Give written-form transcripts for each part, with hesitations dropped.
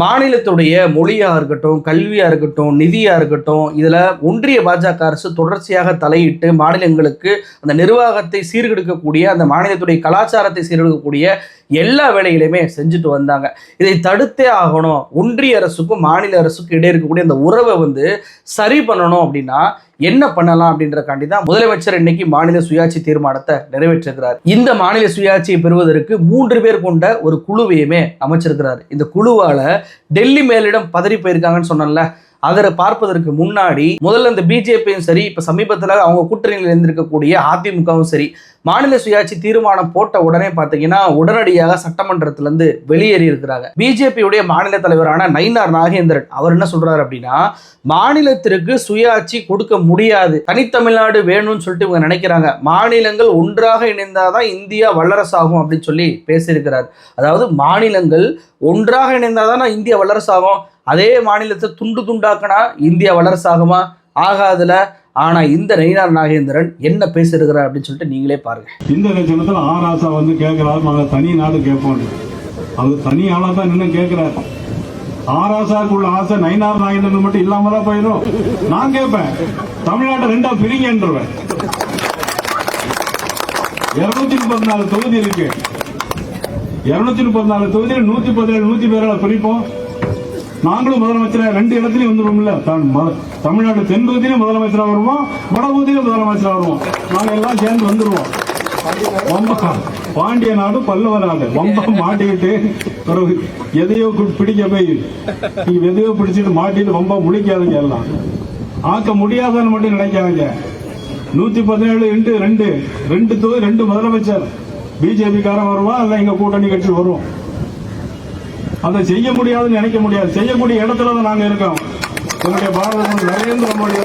மாநிலத்துடைய மொழியா இருக்கட்டும், கல்வியா இருக்கட்டும், நிதியா இருக்கட்டும், இதுல ஒன்றிய பாஜக அரசு தொடர்ச்சியாக தலையிட்டு மாநிலங்களுக்கு அந்த நிர்வாகத்தை சீர்கெடுக்கக்கூடிய, அந்த மாநிலத்துடைய கலாச்சாரத்தை சீர்கெடுக்கக்கூடிய எல்லா வேலைகளையுமே செஞ்சுட்டு வந்தாங்க. இதை தடுத்தே ஆகணும். ஒன்றிய அரசுக்கும் மாநில அரசுக்கும் இடையே இருக்கக்கூடிய அந்த உறவை சரி பண்ணணும் அப்படின்னா என்ன பண்ணலாம் அப்படின்றக்காண்டி தான் முதலமைச்சர் இன்னைக்கு மாநில சுயாட்சி தீர்மானத்தை நிறைவேற்றிருக்கிறார். இந்த மாநில சுயாட்சியை பெறுவதற்கு 3 பேர் கொண்ட ஒரு குழுவையுமே அமைச்சிருக்கிறார். இந்த குழுவால டெல்லி மேலிடம் பதறி போயிருக்காங்கன்னு சொன்னல, அதை பார்ப்பதற்கு முன்னாடி முதல்ல இந்த பிஜேபியும் சரி, இப்ப சமீபத்தில் அவங்க கூட்டணியில் இருந்திருக்கக்கூடிய அதிமுகவும் சரி, மாநில சுயாட்சி தீர்மானம் போட்ட உடனே பார்த்தீங்கன்னா உடனடியாக சட்டமன்றத்திலிருந்து வெளியேறி இருக்கிறாங்க. பிஜேபியுடைய மாநில தலைவரான நயினார் நாகேந்திரன் அவர் என்ன சொல்றாரு அப்படின்னா, மாநிலத்திற்கு சுயாட்சி கொடுக்க முடியாது, தனித்தமிழ்நாடு வேணும்னு சொல்லிட்டு இவங்க நினைக்கிறாங்க. மாநிலங்கள் ஒன்றாக இணைந்தாதான் இந்தியா வல்லரசாகும் அப்படின்னு சொல்லி பேசியிருக்கிறார். அதாவது மாநிலங்கள் ஒன்றாக இணைந்தாதான் இந்தியா வல்லரசாகும், அதே மாநிலத்தை துண்டு துண்டாக்கினா இந்தியா வல்லரசாகுமா? ஆகாதுல. ஆனா இந்த நயினார் நாகேந்திரன் என்ன பேசிருக்கிறார் அப்படின்னு சொல்லிட்டு நீங்களே பாருங்க. இந்த லட்சணத்துல ஆராசா கேட்கிறாரு, நாங்க தனி நாடு கேட்போம். அது தனி ஆளா தான் நின்று கேட்கிறாரு. ஆராசாக்குள்ள ஆசை நயினார் நாகேந்திரன் மட்டும் இல்லாமதான் போயிடும். நான் கேட்பேன், தமிழ்நாட்டை 2ஆ பிரிங்கன்றவன். 234 தொகுதி இருக்கு. 234 தொகுதியில் 117 117 பிரிப்போம். நாங்களும் முதலமைச்சரா 2 இடத்துலயும் வந்துருவோம்ல. தமிழ்நாடு தென் பகுதியிலும் முதலமைச்சரா வருவோம், வடபகுதியிலும் முதலமைச்சரா வருவோம். நாங்க எல்லாம் சேர்ந்து வந்துருவோம். பாண்டிய நாடு பல்லவ நாடு ரொம்ப மாட்டிக்கிட்டு எதையோ பிடிக்க போய் எதையோ பிடிச்சிட்டு மாட்டிட்டு ரொம்ப முழிக்காதுங்க. எல்லாம் ஆக்க முடியாதான்னு மட்டும் நினைக்காதீங்க. 117 × 2 தொகுதி 2 முதலமைச்சர் பிஜேபி காரன் வருவான், இல்ல எங்க கூட்டணி கட்சி வரும். அதை செய்ய முடியாதுன்னு நினைக்க முடியாது. செய்யக்கூடிய இடத்துல தான் நாங்க இருக்கோம். நரேந்திர மோடி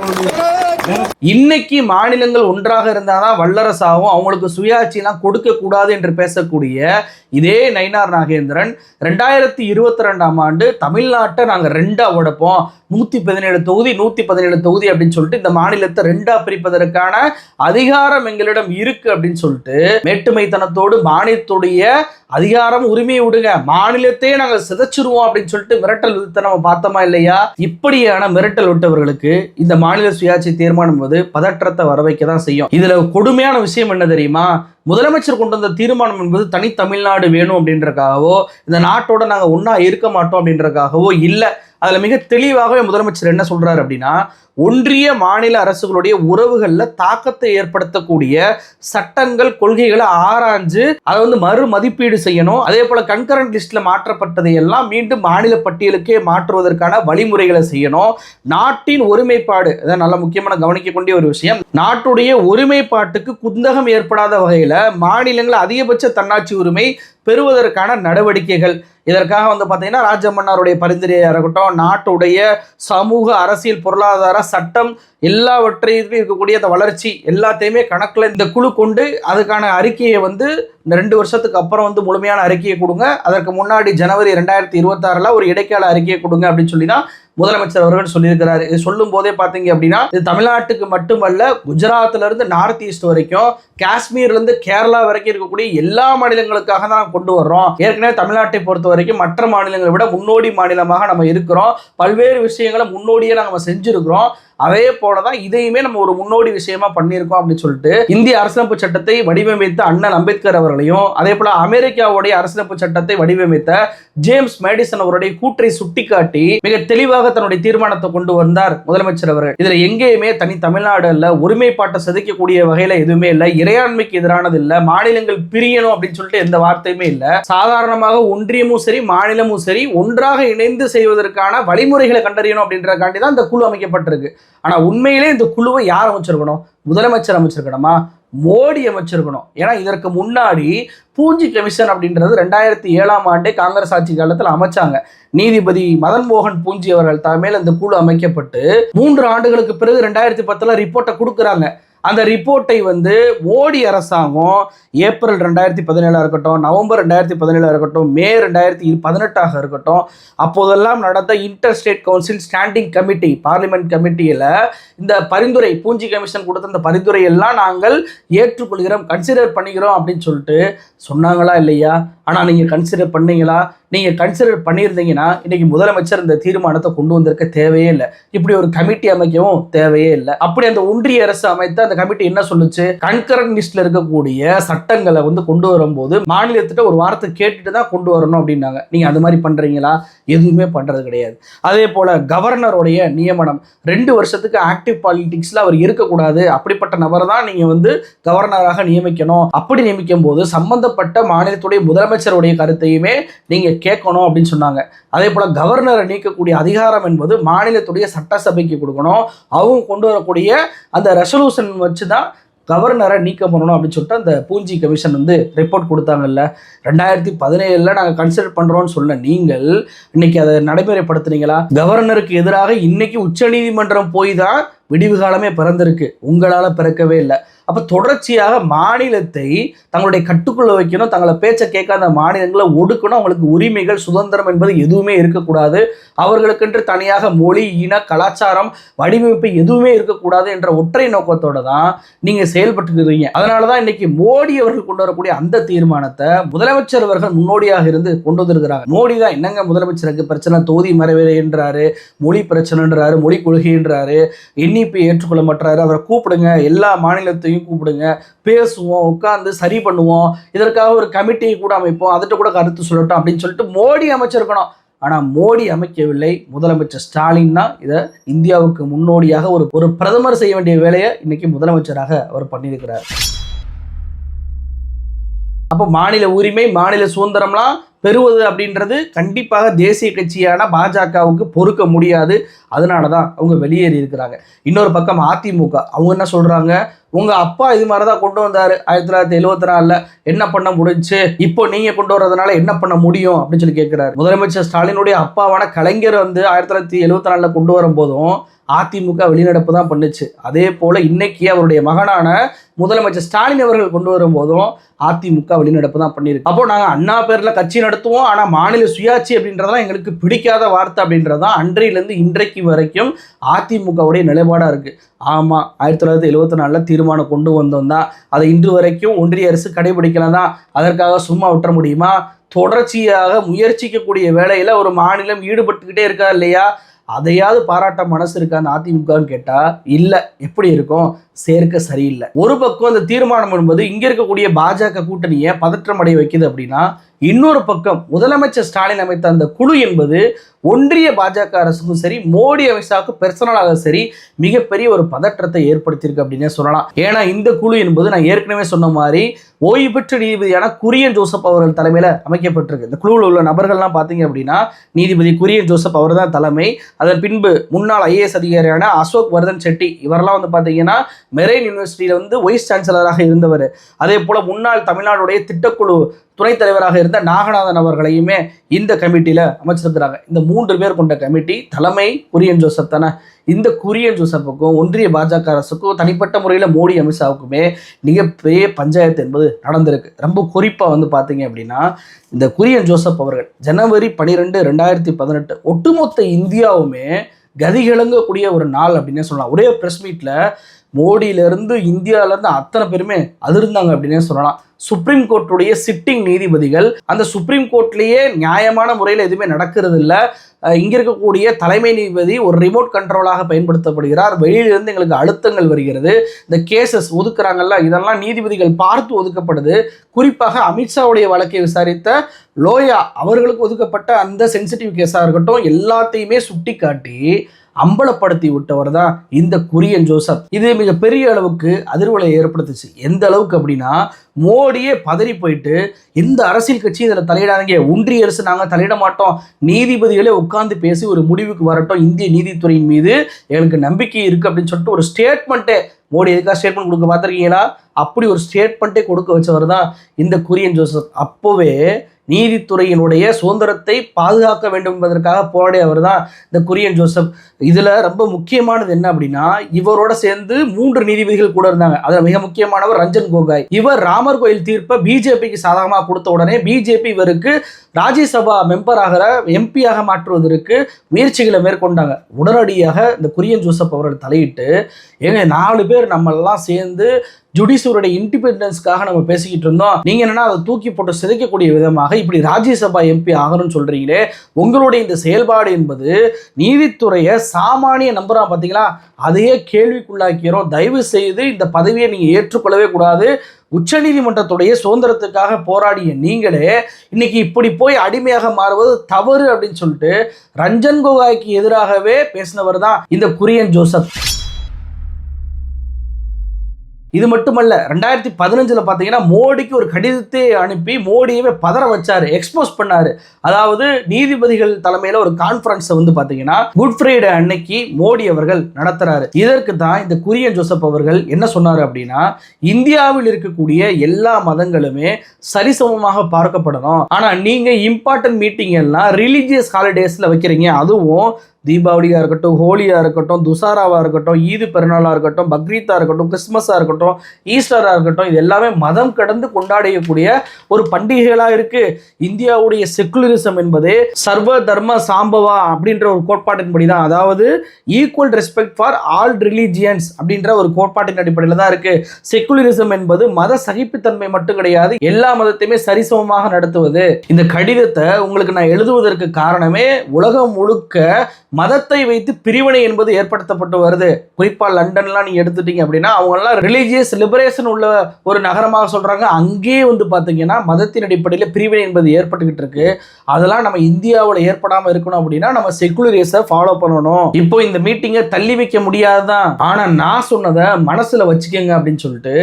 இன்னைக்கு மாநிலங்கள் ஒன்றாக இருந்தாதான் வல்லரசாகவும் அவங்களுக்கு சுயாட்சி எல்லாம் கொடுக்க கூடாது என்று பேசக்கூடிய இதே நயினார் நாகேந்திரன் 2022ஆம் ஆண்டு தமிழ்நாட்டை நாங்க 2ஆ உடைப்போம், 117 தொகுதி 117 தொகுதி அப்படின்னு சொல்லிட்டு இந்த மாநிலத்தை 2ஆ பிரிப்பதற்கான அதிகாரம் எங்களிடம் இருக்கு அப்படின்னு சொல்லிட்டு மேட்டுமைத்தனத்தோடு மாநிலத்துடைய அதிகாரம் உரிமையை விடுங்க, மாநிலத்தையே நாங்க சிதைச்சிருவோம் அப்படின்னு சொல்லிட்டு மிரட்டல் விடுத்த நம்ம பார்த்தோமா இல்லையா? இப்படியான மிரட்டல் விட்டவர்களுக்கு இந்த மாநில சுயாட்சி தீர்மானம் பதற்றத்தை வர வைக்க தான் செய்யும். இதுல கொடுமையான விஷயம் என்ன தெரியுமா? முதலமைச்சர் கொண்டு வந்த தீர்மானம் என்பது தனி தமிழ்நாடு வேணும் அப்படின்றக்காகவோ, இந்த நாட்டோட நாங்க ஒன்னா இருக்க மாட்டோம் அப்படின்றக்காகவோ இல்ல. அதுல மிக தெளிவாகவே முதலமைச்சர் என்ன சொல்றாரு அப்படின்னா, ஒன்றிய மாநில அரசுகளுடைய உறவுகள்ல தாக்கத்தை ஏற்படுத்தக்கூடிய சட்டங்கள் கொள்கைகளை ஆராய்ஞ்சு அதை மறு மதிப்பீடு செய்யணும். அதே போல கன்கரண்ட் லிஸ்ட்ல மாற்றப்பட்டதை எல்லாம் மீண்டும் மாநில பட்டியலுக்கே மாற்றுவதற்கான வழிமுறைகளை செய்யணும். நாட்டின் ஒருமைப்பாடு அதான் நல்ல முக்கியமான கவனிக்க வேண்டிய ஒரு விஷயம். நாட்டுடைய ஒருமைப்பாட்டுக்கு குந்தகம் ஏற்படாத வகையில மாநிலங்கள் அதிகபட்ச தன்னாட்சி உரிமை பெறுவதற்கான நடவடிக்கைகள். இதற்காக பார்த்தீங்கன்னா ராஜமன்னாருடைய பரிந்துரையா இருக்கட்டும், நாட்டுடைய சமூக அரசியல் பொருளாதார சட்டம் எல்லாவற்றையுமே இருக்கக்கூடிய அந்த வளர்ச்சி எல்லாத்தையுமே கணக்குல இந்த குழு கொண்டு அதுக்கான அறிக்கையை 2 வருஷத்துக்கு அப்புறம் முழுமையான அறிக்கையை கொடுங்க, அதற்கு முன்னாடி ஜனவரி 2026 ஒரு இடைக்கால அறிக்கையை கொடுங்க அப்படின்னு சொல்லி தான் முதலமைச்சர் அவர்கள் சொல்லியிருக்கிறாரு. இது சொல்லும் போதே பாத்தீங்க அப்படின்னா இது தமிழ்நாட்டுக்கு மட்டுமல்ல, குஜராத்ல இருந்து நார்த் ஈஸ்ட் வரைக்கும், காஷ்மீர்ல இருந்து கேரளா வரைக்கும் இருக்கக்கூடிய எல்லா மாநிலங்களுக்காக தான் கொண்டு வர்றோம். ஏற்கனவே தமிழ்நாட்டை பொறுத்த வரைக்கும் மற்ற மாநிலங்களை விட முன்னோடி மாநிலமாக நம்ம இருக்கிறோம். பல்வேறு விஷயங்களை முன்னோடியே நம்ம செஞ்சிருக்கிறோம். அதே போலதான் இதையுமே நம்ம ஒரு முன்னோடி விஷயமா பண்ணியிருக்கோம் அப்படின்னு சொல்லிட்டு இந்திய அரசியலமைப்பு சட்டத்தை வடிவமைத்த அண்ணல் அம்பேத்கர் அவர்களையும், அதே போல அமெரிக்காவுடைய அரசியலமைப்பு சட்டத்தை வடிவமைத்த ஜேம்ஸ் மேடிசன் அவருடைய கூற்றை சுட்டிக்காட்டி மிக தெளிவாக தன்னுடைய தீர்மானத்தை கொண்டு வந்தார் முதலமைச்சர் அவர்கள். இதுல எங்கேயுமே தனி தமிழ்நாடு இல்ல, ஒருமைப்பாட்டை சிதைக்கக்கூடிய வகையில எதுவுமே இல்ல, இறையாண்மைக்கு எதிரானது இல்ல, மாநிலங்கள் பிரியணும் அப்படின்னு சொல்லிட்டு எந்த வார்த்தையுமே இல்ல. சாதாரணமாக ஒன்றியமும் சரி மாநிலமும் சரி ஒன்றாக இணைந்து செய்வதற்கான வழிமுறைகளை கண்டறியணும் அப்படின்றக்காண்டி தான் இந்த குழு அமைக்கப்பட்டிருக்கு. ஆனா உண்மையிலே இந்த குழுவை யார் அமைச்சிருக்கணும்? முதலமைச்சர் அமைச்சிருக்கணுமா? மோடி அமைச்சிருக்கணும். ஏன்னா இதற்கு முன்னாடி பூஞ்சி கமிஷன் அப்படின்றது 2007ஆம் ஆண்டே காங்கிரஸ் ஆட்சி காலத்தில் அமைச்சாங்க. நீதிபதி மதன் மோகன் பூஞ்சி அவர்கள் தலைமையில் இந்த குழு அமைக்கப்பட்டு 3 ஆண்டுகளுக்கு பிறகு 2010 ரிப்போர்ட்டை கொடுக்குறாங்க. அந்த ரிப்போர்ட்டை வந்து மோடி அரசாங்கம் ஏப்ரல் 2017 இருக்கட்டும், நவம்பர் 2017 இருக்கட்டும், மே 2018 இருக்கட்டும், அப்போதெல்லாம் நடந்த inter state council standing committee, parliament கமிட்டியில் இந்த பரிந்துரை, பூஞ்சி கமிஷன் கொடுத்த இந்த பரிந்துரை எல்லாம் நாங்கள் ஏற்றுக்கொள்கிறோம், கன்சிடர் பண்ணிக்கிறோம் அப்படின்னு சொல்லிட்டு சொன்னாங்களா இல்லையா? ஆனால் நீங்கள் கன்சிடர் பண்ணீங்களா? நீங்கள் கன்சிடர் பண்ணியிருந்தீங்கன்னா இன்னைக்கு முதலமைச்சர் இந்த தீர்மானத்தை கொண்டு வந்திருக்க தேவையே இல்லை, இப்படி ஒரு கமிட்டி அமைக்கவும் தேவையே இல்லை. அப்படி அந்த ஒன்றிய அரசு அமைத்த அந்த கமிட்டி என்ன சொல்லுச்சு? கன்கரண்ட் லிஸ்ட்ல இருக்கக்கூடிய சட்டங்களை வந்து கொண்டு வரும்போது மாநிலத்திட்ட ஒரு வார்த்தை கேட்டுட்டு தான் கொண்டு வரணும் அப்படின்னாங்க. நீங்க அது மாதிரி பண்றீங்களா? எதுவுமே பண்றது கிடையாது. அதே போல கவர்னருடைய நியமனம் 2 வருஷத்துக்கு ஆக்டிவ் பாலிடிக்ஸ்ல அவர் இருக்கக்கூடாது, அப்படிப்பட்ட நபரை தான் நீங்க வந்து கவர்னராக நியமிக்கணும். அப்படி நியமிக்கும் போது சம்பந்தப்பட்ட மாநிலத்துடைய முதலமைச்சருடைய கருத்தையுமே நீங்க கேட்கணும் அப்படின்னு சொன்னாங்க. அதே போல கவர்னரை நீக்கக்கூடிய அதிகாரம் என்பது மாநிலத்துடைய சட்டசபைக்கு கொடுக்கணும். அவங்க கொண்டு வரக்கூடிய அந்த ரெசல்யூஷன் வச்சு தான் கவர்னரை நீக்க பண்ணணும் அப்படின்னு சொல்லிட்டு அந்த பூஞ்சி கமிஷன் வந்து ரிப்போர்ட் கொடுத்தாங்கல்ல. 2017 நாங்கள் கன்சிடர் பண்றோம்னு சொல்ல நீங்கள் இன்னைக்கு அதை நடைமுறைப்படுத்துனீங்களா? கவர்னருக்கு எதிராக இன்னைக்கு உச்சநீதிமன்றம் போய் தான் விடிவு காலமே பிறந்திருக்கு, உங்களால பிறக்கவே இல்லை. அப்ப தொடர்ச்சியாக மாநிலத்தை தங்களுடைய கட்டுக்குள்ள வைக்கணும், தங்களை பேச்சை கேட்காத மாநிலங்களை ஒடுக்கணும், அவங்களுக்கு உரிமைகள் சுதந்திரம் என்பது எதுவுமே இருக்கக்கூடாது, அவர்களுக்கென்று தனியாக மொழி, இன, கலாச்சாரம், வடிவமைப்பு எதுவுமே இருக்கக்கூடாது என்ற ஒற்றை நோக்கத்தோட தான் நீங்க செயல்பட்டுக்கிறீங்க. அதனாலதான் இன்னைக்கு மோடி அவர்கள் கொண்டு வரக்கூடிய அந்த தீர்மானத்தை முதலமைச்சர் அவர்கள் முன்னோடியாக இருந்து கொண்டு வந்திருக்கிறாங்க. மோடி தான் என்னங்க முதலமைச்சருக்கு பிரச்சனை, தொகுதி மறைவேன்றாரு, மொழி பிரச்சனைன்றாரு, மொழி கொள்கைன்றாரு, என்இபி ஏற்றுக்கொள்ள மாட்டாரு, அவரை கூப்பிடுங்க, எல்லா மாநிலத்தையும் கூப்பிடுங்க, பேசுவோம், உட்கார்ந்து சரி பண்ணுவோம், இதற்காக ஒரு கமிட்டியை கூட அமைப்போம், அதுகிட்ட கூட கருத்து சொல்லட்டும் அப்படின்னு சொல்லிட்டு மோடி அமைச்சிருக்கணும். ஆனால் மோடி அமைக்கவில்லை, முதலமைச்சர் ஸ்டாலின் தான் இதை இந்தியாவுக்கு முன்னோடியாக ஒரு பிரதமர் செய்ய வேண்டிய வேலையை இன்னைக்கு முதலமைச்சராக அவர் பண்ணியிருக்கிறார். அப்போ மாநில உரிமை, மாநில சுதந்திரம்லாம் பெறுவது அப்படின்றது கண்டிப்பாக தேசிய கட்சியான பாஜகவுக்கு பொறுக்க முடியாது. அதனால தான் அவங்க வெளியேறி இருக்கிறாங்க. இன்னொரு பக்கம் அதிமுக அவங்க என்ன சொல்றாங்க? உங்க அப்பா இது மாதிரி தான் கொண்டு வந்தாரு 1974, என்ன பண்ண முடிஞ்சு, இப்போ நீங்க கொண்டு வர்றதுனால என்ன பண்ண முடியும் அப்படின்னு சொல்லி கேட்கிறாரு. முதலமைச்சர் ஸ்டாலினுடைய அப்பாவான கலைஞர் வந்து 1974 கொண்டு வரும் போதும் அதிமுக வெளிநடப்பு தான் பண்ணுச்சு. அதே போல இன்னைக்கு அவருடைய மகனான முதலமைச்சர் ஸ்டாலின் அவர்கள் கொண்டு வரும் போதும் அதிமுக வெளிநடப்பு தான் பண்ணியிருக்கு. அப்போ நாங்கள் அண்ணா பேர்ல கட்சி நடத்துவோம், ஆனால் மாநில சுயாட்சி அப்படின்றதெல்லாம் எங்களுக்கு பிடிக்காத வார்த்தை அப்படின்றதான் அன்றையிலிருந்து இன்றைக்கு வரைக்கும் அதிமுகவுடைய நிலைப்பாடா இருக்கு. ஆமா, 1974 தீர்மானம் கொண்டு வந்தோம் தான், அதை இன்று வரைக்கும் ஒன்றிய அரசு கடைபிடிக்கலாம் தான், அதற்காக சும்மா விட்டுற முடியுமா? தொடர்ச்சியாக முயற்சிக்கக்கூடிய வேலையில ஒரு மாநிலம் ஈடுபட்டுக்கிட்டே இருக்கா இல்லையா? அதையாவது பாராட்ட மனசு இருக்கா அந்த அதிமுகன்னு கேட்டா இல்ல. எப்படி இருக்கும்? சேர்க்க சரியில்லை. ஒரு பக்கம் அந்த தீர்மானம் என்பது இங்க இருக்கக்கூடிய பாஜக கூட்டணியை பதற்றம் அடைய வைக்குது அப்படின்னா, இன்னொரு பக்கம் முதலமைச்சர் ஸ்டாலின் அமைத்த அந்த குழு என்பது ஒன்றிய பாஜக அரசுக்கும் சரி, மோடி அமித்ஷாவுக்கு பெர்சனலாக சரி மிகப்பெரிய ஒரு பதற்றத்தை ஏற்படுத்தியிருக்கு அப்படின்னே சொல்லலாம். ஏன்னா இந்த குழு என்பது நான் ஏற்கனவே சொன்ன மாதிரி ஓய்வு பெற்ற நீதிபதியான குரியன் ஜோசப் அவர்கள் தலைமையில் அமைக்கப்பட்டிருக்கு. இந்த குழுவில் உள்ள நபர்கள்லாம் பார்த்தீங்க அப்படின்னா நீதிபதி குரியன் ஜோசப் அவர் தான் தலைமை. அதன் பின்பு முன்னாள் IAS அதிகாரியான அசோக் வர்தன் செட்டி இவரெல்லாம் வந்து பார்த்தீங்கன்னா மெரைன் யூனிவர்சிட்டியில் வந்து வைஸ் சான்சலராக இருந்தவர். அதே போல முன்னாள் தமிழ்நாடுடைய திட்டக்குழு துணைத் தலைவராக இருந்த நாகநாதன் அவர்களையுமே இந்த கமிட்டியில் அமைச்சிருக்கிறாங்க. இந்த 3 பேர் கொண்ட கமிட்டி தலைமை குரியன் ஜோசப் தானே. இந்த குரியன் ஜோசப்புக்கும் ஒன்றிய பாஜக அரசுக்கும் தனிப்பட்ட முறையில் மோடி அமித்ஷாவுக்குமே மிகப்பெரிய பஞ்சாயத்து என்பது நடந்திருக்கு. ரொம்ப குறிப்பாக வந்து பார்த்தீங்க அப்படின்னா இந்த குரியன் ஜோசப் அவர்கள் ஜனவரி 12, 2018 ஒட்டுமொத்த இந்தியாவுமே கதிகிழங்கக்கூடிய ஒரு நாள் அப்படின்னே சொல்லலாம். ஒரே ப்ரெஸ் மீட்டில் மோடியிலிருந்து இந்தியாவிலேருந்து அத்தனை பேருமே அதிர்ந்தாங்க அப்படின்னே சொல்லலாம். சுப்ரீம் கோர்ட்டுடைய சிட்டிங் நீதிபதிகள் அந்த சுப்ரீம் கோர்ட்லேயே நியாயமான முறையில் எதுவுமே நடக்கிறது இல்லை. இங்கே இருக்கக்கூடிய தலைமை நீதிபதி ஒரு ரிமோட் கண்ட்ரோலாக பயன்படுத்தப்படுகிறார். வெளியிலிருந்து எங்களுக்கு அழுத்தங்கள் வருகிறது. இந்த கேசஸ் ஒதுக்குறாங்கல்ல, இதெல்லாம் நீதிபதிகள் பார்த்து ஒதுக்கப்படுது. குறிப்பாக அமித்ஷாவுடைய வழக்கை விசாரித்த லோயா அவர்களுக்கு ஒதுக்கப்பட்ட அந்த சென்சிட்டிவ் கேஸாக இருக்கட்டும், எல்லாத்தையுமே சுட்டி காட்டி அம்பலப்படுத்தி விட்டவர் தான் இந்த குரியன் ஜோசப். இது மிகப்பெரிய அளவுக்கு அதிர்வலை ஏற்படுத்துச்சு. எந்த அளவுக்கு அப்படின்னா மோடியே பதறி போயிட்டு எந்த அரசியல் கட்சி இதில் தலையிடாதீங்க, ஒன்றிய அரசு நாங்கள் தலையிட மாட்டோம், நீதிபதிகளே உட்கார்ந்து பேசி ஒரு முடிவுக்கு வரட்டும், இந்திய நீதித்துறையின் மீது எங்களுக்கு நம்பிக்கை இருக்கு அப்படின்னு சொல்லிட்டு ஒரு ஸ்டேட்மெண்ட்டே மோடி எதுக்காக ஸ்டேட்மெண்ட் கொடுக்க பார்த்துருக்கீங்களா? அப்படி ஒரு ஸ்டேட்மெண்ட்டே கொடுக்க வச்சவர் தான் இந்த குரியன் ஜோசப். அப்போவே நீதித்துறையினுடைய சுதந்திரத்தை பாதுகாக்க வேண்டும் என்பதற்காக போராடியவர் தான் இந்த குரியன் ஜோசப். இதுல ரொம்ப முக்கியமானது என்ன அப்படின்னா, இவரோட சேர்ந்து 3 நீதிபதிகள் கூட இருந்தாங்க. அதுல மிக முக்கியமானவர் ரஞ்சன் கோகாய். இவர் ராமர் கோயில் தீர்ப்பை பிஜேபிக்கு சாதகமாக கொடுத்த உடனே பிஜேபி இவருக்கு ராஜ்யசபா மெம்பராக எம்பியாக மாற்றுவதற்கு முயற்சிகளை மேற்கொண்டாங்க. உடனடியாக இந்த குரியன் ஜோசப் அவர்கள் தலையிட்டு, ஏங்க 4 பேர் நம்ம எல்லாம் சேர்ந்து ஜுடிஷியருடைய இண்டிபெண்டன்ஸ்க்காக நம்ம பேசிக்கிட்டு இருந்தோம், நீங்க என்னன்னா அதை தூக்கி போட்டு சிதைக்கக்கூடிய விதமாக இப்படி ராஜ்யசபா எம்பி ஆகணும்னு சொல்றீங்களே, உங்களுடைய இந்த செயல்பாடு என்பது நீதித்துறையை சாமானிய நம்பரா பார்த்தீங்களா, அதையே கேள்விக்குள்ளாக்கிறோம். தயவு செய்து இந்த பதவியை நீங்க ஏற்றுக்கொள்ளவே கூடாது. உச்சநீதிமன்றத்துடைய சுதந்திரத்துக்காக போராடிய நீங்களே இன்னைக்கு இப்படி போய் அடிமையாக மாறுவது தவறு அப்படின்னு சொல்லிட்டு ரஞ்சன் கோகாய்க்கு எதிராகவே பேசினவர் தான் இந்த குரியன் ஜோசப். இது மட்டுமல்ல, 2015 பார்த்தீங்கன்னா மோடிக்கு ஒரு கடிதத்தை அனுப்பி மோடியவே பதற வச்சாரு, எக்ஸ்போஸ் பண்ணாரு. அதாவது நீதிபதிகள் தலைமையில ஒரு கான்ஃபரன்ஸை வந்து பார்த்தீங்கன்னா குட் ஃப்ரைடே அன்னைக்கு மோடி அவர்கள் நடத்துறாரு. இதற்கு தான் இந்த குரியன் ஜோசப் அவர்கள் என்ன சொன்னாரு அப்படின்னா, இந்தியாவில் இருக்கக்கூடிய எல்லா மதங்களுமே சரிசமமாக பார்க்கப்படணும். ஆனா நீங்க இம்பார்ட்டன்ட் மீட்டிங் எல்லாம் ரிலீஜியஸ் ஹாலிடேஸ்ல வைக்கிறீங்க. அதுவும் தீபாவளியா இருக்கட்டும், ஹோலியா இருக்கட்டும், துசாராவா இருக்கட்டும், ஈது பெருநாளா இருக்கட்டும், பக்ரீத்தா இருக்கட்டும், கிறிஸ்துமஸா இருக்கட்டும், ஈஸ்டரா இருக்கட்டும், இது எல்லாமே மதம் கடந்து கொண்டாடக்கூடிய ஒரு பண்டிகைகளா இருக்கு. இந்தியாவுடைய செக்குலரிசம் என்பதே சர்வ தர்ம சாம்பவா அப்படின்ற ஒரு கோட்பாட்டின்படி தான், அதாவது equal respect for all religions அப்படின்ற ஒரு கோட்பாட்டின் அடிப்படையில் தான் இருக்கு. செக்குலரிசம் என்பது மத சகிப்புத்தன்மை மட்டும் கிடையாது, எல்லா மதத்தையுமே சரிசமமாக நடத்துவது. இந்த கடிதத்தை உங்களுக்கு நான் எழுதுவதற்கு காரணமே உலகம் முழுக்க மதத்தை வைத்து பிரிவினை என்பது ஏற்படுத்தப்பட்டு வருது. குறிப்பா லண்டன்லாம் நீங்க எடுத்துட்டீங்க அப்படின்னா அவங்கெல்லாம் ரிலீஜியஸ் லிபரேஷன் உள்ள ஒரு நகரமாக சொல்றாங்க. அங்கேயே வந்து பாத்தீங்கன்னா மதத்தின் அடிப்படையில் பிரிவினை என்பது ஏற்பட்டுக்கிட்டு இருக்கு. அதெல்லாம் நம்ம இந்தியாவில் ஏற்படாம இருக்கணும் அப்படின்னா நம்ம செக்குலரிசத்தை ஃபாலோ பண்ணணும். இப்போ இந்த மீட்டிங்கை தள்ளி வைக்க முடியாதுதான், ஆனா நான் சொன்னதை மனசுல வச்சுக்கோங்க அப்படின்னு சொல்லிட்டு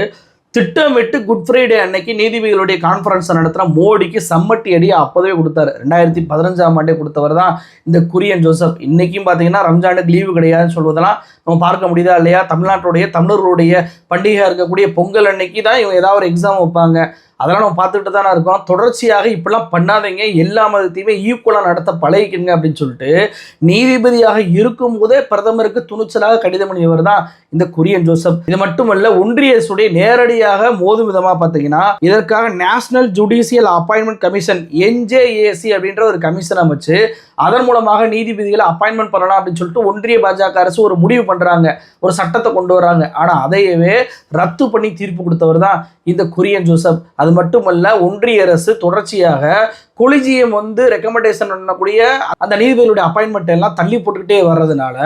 திட்டமிட்டு குட் ஃப்ரைடே அன்னைக்கு நீதிபதிகளுடைய கான்ஃபரன்ஸை நடத்துகிற மோடிக்கு சம்மட்டி அடி அப்போதே கொடுத்தாரு. 2015 கொடுத்தவர் தான் இந்த குரியன் ஜோசப். இன்னைக்கும் பார்த்தீங்கன்னா ரம்ஜானுக்கு லீவு கிடையாதுன்னு சொல்வதெல்லாம் நம்ம பார்க்க முடியுதா இல்லையா? தமிழர்களுடைய பண்டிகையாக இருக்கக்கூடிய பொங்கல் அன்னைக்கு தான் இவங்க ஏதாவது ஒரு எக்ஸாம் வைப்பாங்க. அதெல்லாம் நம்ம பார்த்துக்கிட்டு தானே இருக்கோம். தொடர்ச்சியாக இப்படிலாம் பண்ணாதீங்க, எல்லா மதத்தையுமே ஈக்குவலாக நடத்த பழகிக்கங்க அப்படின்னு சொல்லிட்டு நீதிபதியாக இருக்கும் போதே பிரதமருக்கு துணிச்சலாக கடிதம் எழுதியவர் தான் இந்த குரியன் ஜோசப். இது மட்டுமல்ல, ஒன்றிய அரசுடைய நேரடியாக மோதும் விதமாக பார்த்தீங்கன்னா இதற்காக national judicial appointment commission NJAC அப்படின்ற ஒரு கமிஷன் அமைச்சு அதன் மூலமாக நீதிபதிகளை அப்பாயின்மெண்ட் பண்ணலாம் அப்படின்னு சொல்லிட்டு ஒன்றிய பாஜக அரசு ஒரு முடிவு பண்றாங்க, ஒரு சட்டத்தை கொண்டு வராங்க. ஆனா அதையவே ரத்து பண்ணி தீர்ப்பு கொடுத்தவர் தான் இந்த குரியன் ஜோசப். அது மட்டுமல்ல, ஒன்றிய அரசு தொடர்ச்சியாக கொலிஜியம் வந்து ரெக்கமெண்டேஷன் பண்ணக்கூடிய அந்த நீதிபதிகளுடைய அப்பாயின்மெண்ட் எல்லாம் தள்ளி போட்டுக்கிட்டே வர்றதுனால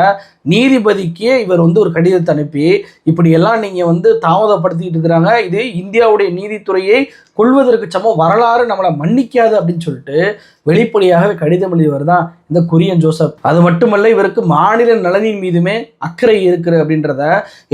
நீதிபதிக்கு இவர் வந்து ஒரு கடிதத்தை அனுப்பி இப்படி எல்லாம் நீங்க வந்து தாமதப்படுத்திக்கிட்டு இருக்கிறாங்க, இது இந்தியாவுடைய நீதித்துறையை கொள்வதற்கு சமம், வரலாறு நம்மளை மன்னிக்காது அப்படின்னு சொல்லிட்டு வெளிப்படையாகவே கடிதம் எழுதியவர் தான் இந்த குரியன் ஜோசப். அது மட்டுமல்ல, இவருக்கு மாநில நலனின் மீதுமே அக்கறை இருக்குது அப்படின்றத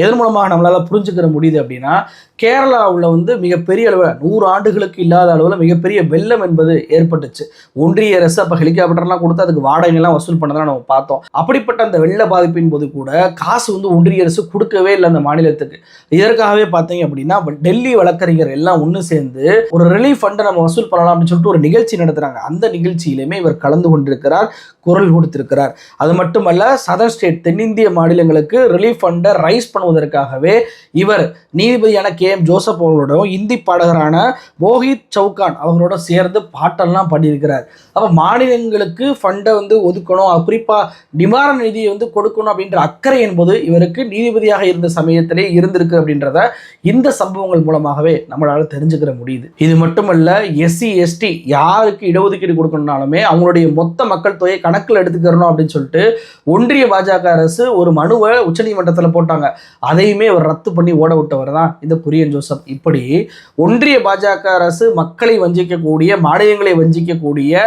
எதன் மூலமாக நம்மளால புரிஞ்சுக்கிற முடியுது அப்படின்னா, கேரளாவில் வந்து மிகப்பெரிய அளவில் 100 ஆண்டுகளுக்கு இல்லாத அளவில் மிகப்பெரிய வெள்ளம் என்பது ஏற்பட்டுச்சு. ஒன்றிய அரசு அப்போ ஹெலிகாப்டர்லாம் கொடுத்து அதுக்கு வாடகைலாம் வசூல் பண்ணதான் நம்ம பார்த்தோம். அப்படிப்பட்ட அந்த வெள்ள பாதிப்பின் போது கூட காசு வந்து ஒன்றிய அரசு கொடுக்கவே இல்லை அந்த மாநிலத்துக்கு. இதற்காகவே பார்த்தீங்க அப்படின்னா டெல்லி வழக்கறிஞர் எல்லாம் ஒன்று சேர்ந்து ஒரு ரிலீஃப் ஃபண்டை நம்ம வசூல் பண்ணலாம் அப்படின்னு சொல்லிட்டு ஒரு நிகழ்ச்சி நடத்துறாங்க. அந்த நிகழ்ச்சியிலுமே இவர் கலந்து கொண்டிருக்கிறார், குரல் கொடுத்திருக்கிறார். அது மட்டுமல்ல, சதர்ன் ஸ்டேட் தென்னிந்திய மாநிலங்களுக்கு ரிலீஃப் ஃபண்டை ரைஸ் பண்ணுவதற்காகவே இவர் நீதிபதியான KM ஜோசப் அவர்களோட இந்தி பாடகரான மோஹித் சவுகான் அவர்களோட சேர்ந்து பாட்டெல்லாம் பாடியிருக்கிறார். அப்போ மாநிலங்களுக்கு ஃபண்டை வந்து ஒதுக்கணும், குறிப்பாக நிவாரண நிதியை வந்து கொடுக்கணும் அப்படின்ற அக்கறை என்பது இவருக்கு நீதிபதியாக இருந்த சமயத்திலே இருந்திருக்கு அப்படின்றத இந்த சம்பவங்கள் மூலமாகவே நம்மளால தெரிஞ்சுக்கிற முடியுது. இது மட்டுமல்ல, SC ST யாருக்கு இடஒதுக்கீடு கொடுக்கணும்னாலுமே அவங்களுடைய மொத்த மக்கள் தொகையை கணக்கில் எடுத்துக்கிறணும் அப்படின்னு சொல்லிட்டு ஒன்றிய பாஜக அரசு ஒரு மனுவை உச்சநீதிமன்றத்தில் போட்டாங்க. அதையுமே அவர் ரத்து பண்ணி ஓட விட்டவர் தான் இந்த குரியன் ஜோசப். இப்படி ஒன்றிய பாஜக அரசு மக்களை வஞ்சிக்கக்கூடிய, மாநிலங்களை வஞ்சிக்கக்கூடிய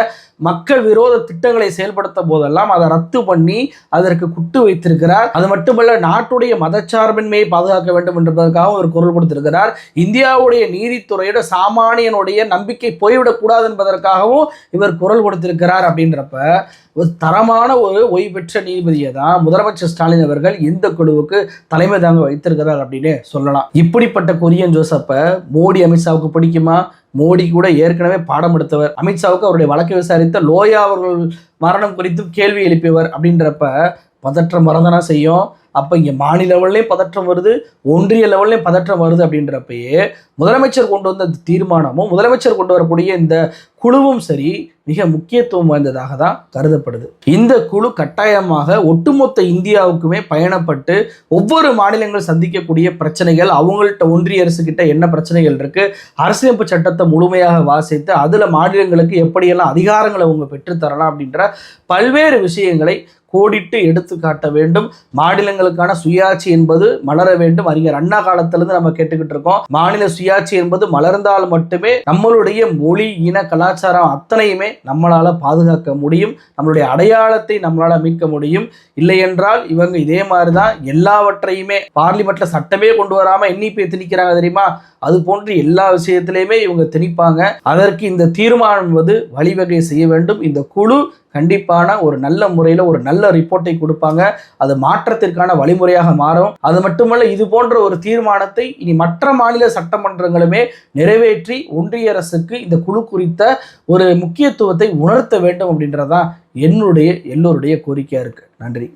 மக்கள் விரோத திட்டங்களை செயல்படுத்த போதெல்லாம் அதை ரத்து பண்ணி அதற்கு குட்டு வைத்திருக்கிறார். அது மட்டுமல்ல, நாட்டுடைய மதச்சார்பின்மையை பாதுகாக்க வேண்டும் என்பதற்காக ஒரு குரல் கொடுத்திருக்கிறார். இந்தியாவுடைய நீதித்துறையோட சாமானியனுடைய நம்பிக்கை போய்விடக்கூடாது என்பதற்காகவும் இவர் குரல் கொடுத்திருக்கிறார். அப்படின்றப்ப ஒரு தரமான ஒரு ஓய்வு பெற்ற நீதிபதியை தான் முதலமைச்சர் ஸ்டாலின் அவர்கள் இந்த குழுவுக்கு தலைமை தாங்க வைத்திருக்கிறார் அப்படின்னு சொல்லலாம். இப்படிப்பட்ட குரியன் ஜோசப்பை மோடி அமித்ஷாவுக்கு பிடிக்குமா, மோடி கூட ஏற்கனவே பாடம் எடுத்தவர். அமித்ஷாவுக்கு அவருடைய வழக்கை விசாரித்த லோயா அவர்கள் மரணம் குறித்து கேள்வி எழுப்பியவர். அப்படின்றப்ப பதற்றம் வரதானா செய்யும். அப்போ இங்கே மாநில லெவல்லையும் பதற்றம் வருது, ஒன்றிய லெவல்லையும் பதற்றம் வருது. அப்படின்றப்பயே முதலமைச்சர் கொண்டு வந்த தீர்மானமும் முதலமைச்சர் கொண்டு வரக்கூடிய இந்த குழுவும் சரி மிக முக்கியத்துவம் வாய்ந்ததாக தான் கருதப்படுது. இந்த குழு கட்டாயமாக ஒட்டுமொத்த இந்தியாவுக்குமே பயணப்பட்டு ஒவ்வொரு மாநிலங்கள் சந்திக்கக்கூடிய பிரச்சனைகள், அவங்கள்ட்ட ஒன்றிய அரசு கிட்ட என்ன பிரச்சனைகள் இருக்கு, அரசியலமைப்பு சட்டத்தை முழுமையாக வாசித்து அதுல மாநிலங்களுக்கு எப்படியெல்லாம் அதிகாரங்களை அவங்க பெற்றுத்தரலாம் அப்படின்ற பல்வேறு விஷயங்களை கோடிட்டு எடுத்து காட்ட வேண்டும். மாநிலங்களுக்கான சுயாட்சி என்பது மலர வேண்டும். அறிஞர் அண்ணா காலத்திலிருந்து நம்ம கேட்டுக்கிட்டு இருக்கோம். மாநில சுயாட்சி என்பது மலர்ந்தால் மட்டுமே நம்மளுடைய மொழி, இன, கலாச்சாரம் அத்தனையுமே நம்மளால பாதுகாக்க முடியும். நம்மளுடைய அடையாளத்தை நம்மளால மீட்க முடியும். இல்லை என்றால் இவங்க இதே மாதிரிதான் எல்லாவற்றையுமே பார்லிமெண்ட்ல சட்டமே கொண்டு வராம எண்ணிப்பை திணிக்கிறாங்க தெரியுமா? அது போன்று எல்லா விஷயத்திலையுமே இவங்க திணிப்பாங்க. அதற்கு இந்த தீர்மானம் என்பது வழிவகை செய்ய வேண்டும். இந்த குழு கண்டிப்பான ஒரு நல்ல முறையில் ஒரு நல்ல ரிப்போர்ட்டை கொடுப்பாங்க. அது மாற்றத்திற்கான வழிமுறையாக மாறும். அது மட்டுமல்ல, இது போன்ற ஒரு தீர்மானத்தை இனி மற்ற மாநில சட்டமன்றங்களுமே நிறைவேற்றி ஒன்றிய அரசுக்கு இந்த குழு குறித்த ஒரு முக்கியத்துவத்தை உணர்த்த வேண்டும் அப்படின்றதான் என்னுடைய எல்லோருடைய கோரிக்கையா இருக்கு. நன்றி.